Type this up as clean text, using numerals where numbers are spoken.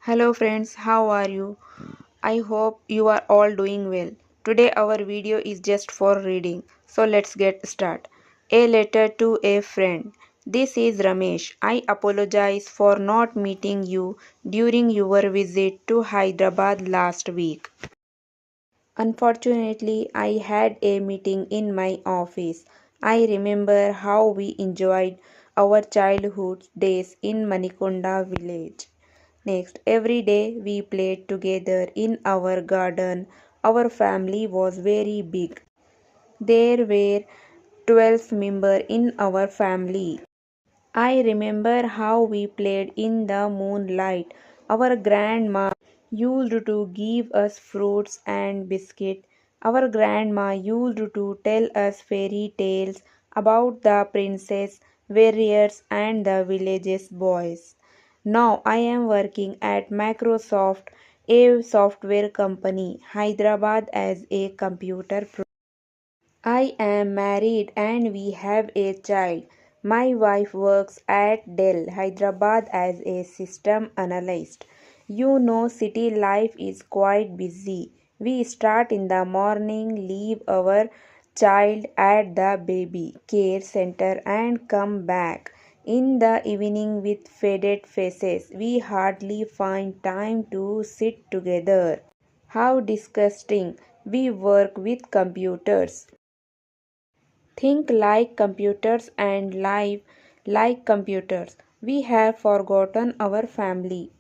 Hello friends, how are you? I hope you are all doing well. Today our video is just for reading. So let's get started. A letter to a friend. This is Ramesh. I apologize for not meeting you during your visit to Hyderabad last week. Unfortunately, I had a meeting in my office. I remember how we enjoyed our childhood days in Manikonda village. Next, every day we played together in our garden. Our family was very big. There were 12 members in our family. I remember how we played in the moonlight. Our grandma used to give us fruits and biscuits. Our grandma used to tell us fairy tales about the princess, warriors, and the village's boys. Now I am working at Microsoft, a software company, Hyderabad as a computer pro. I am married and we have a child. My wife works at Dell, Hyderabad as a system analyst. You know, city life is quite busy. We start in the morning, leave our child at the baby care center, and come back in the evening with faded faces. We hardly find time to sit together. How disgusting! We work with computers. Think like computers and live like computers. We have forgotten our family.